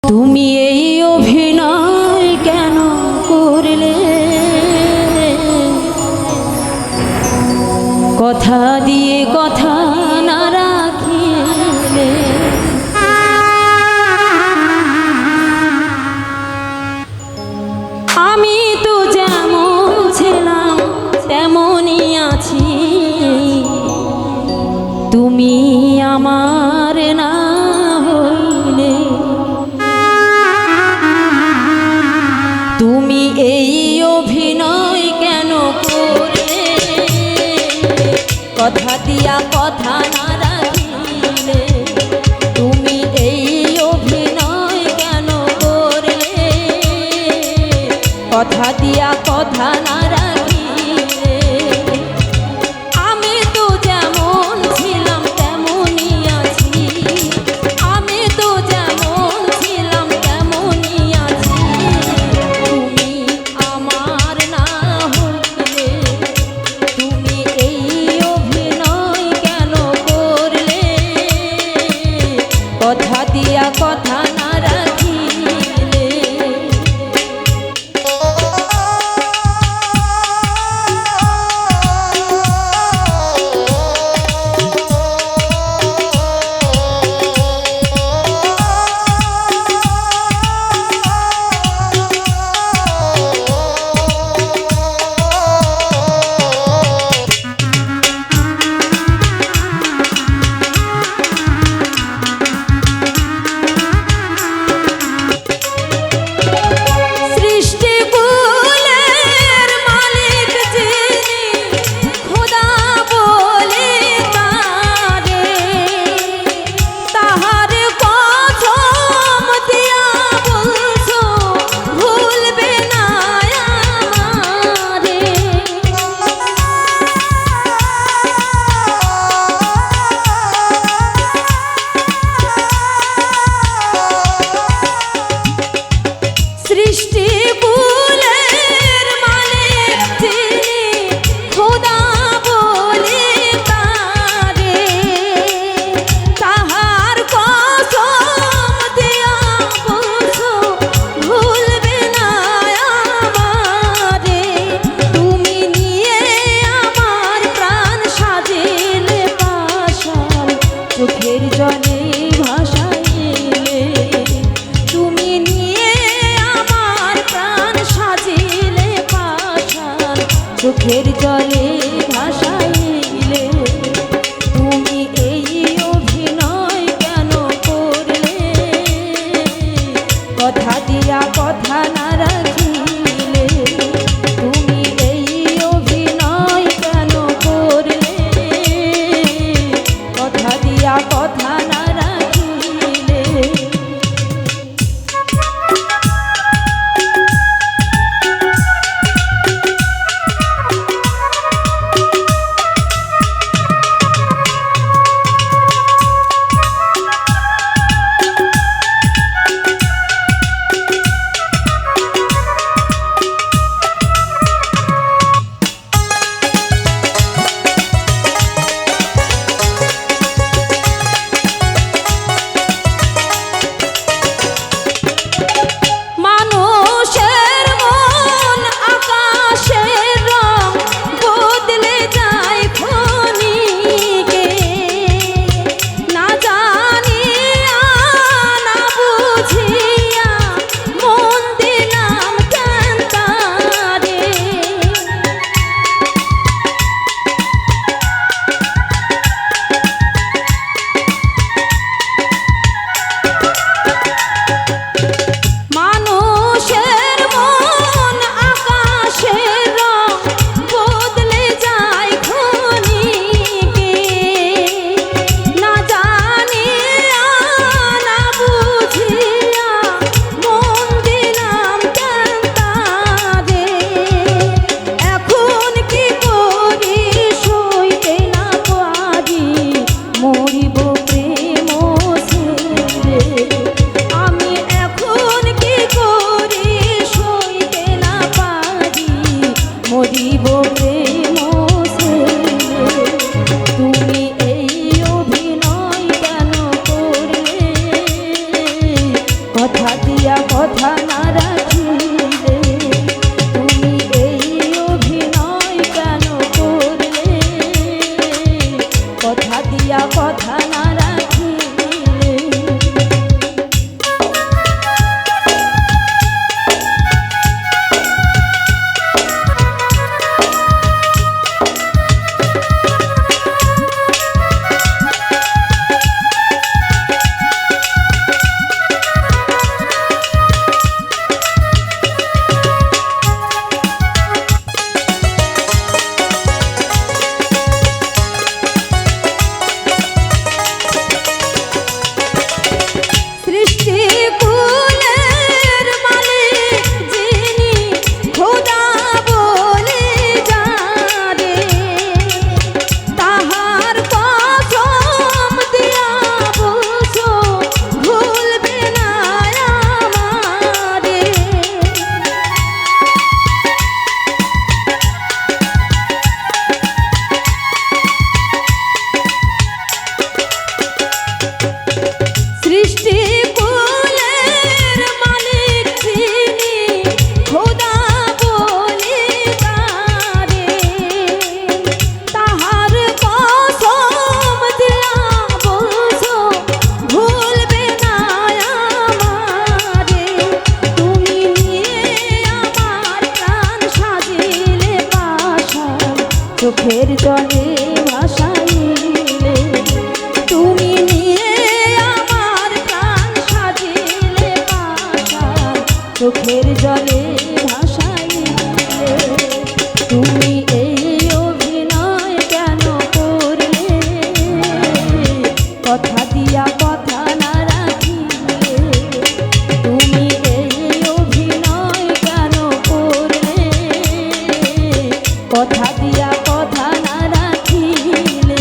তুমি এই অভিনয় কেন করলে? কথা দিয়ে কথা না রাখিলে। আমি তো যেমন ছিলাম তেমনই আছি, তুমি আমার না হইলে। তুমি এই অভিনয় কেন করলে? কথা দিয়া কথা না রাখিলে। তুমি এই অভিনয় কেন করলে? কথা দিয়া কথা না রাখিলে। আমি তো যেমন ছিলাম তেমনই আছি, আমি তো যেমন ছিলাম তেমনই আছি, তুমি আমার না হইলে। তুমি এই অভিনয় কেন করলে? কথা দিয়া কথা না রাখিলে। চোখের জলে ভাসাইলে, তুমি নিয়ে আমার প্রাণ সাজিলে পাশান। চোখের জলে ভাসাইলে। তুমি এই অভিনয় কেন করলে? কথা দিয়া কথা না রাখিলে। তুমি এই অভিনয় কেন করলে? কথা দিয়া কথা না কথা দিয়া কথা না রাখিলে। চোখের জলে ভাসাইলে তুমি নিয়ে আমার প্রাণ সাজিলে পাশান, চোখের জলে ভাসাইলে তুমি এই অভিনয় কেন করলে, কথা দিয়া কথা না রাখিলে তুমি এই অভিনয় কেন করলে, কথা দিয়া কথা না রাখিলে।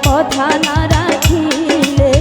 কথা না রাখিলে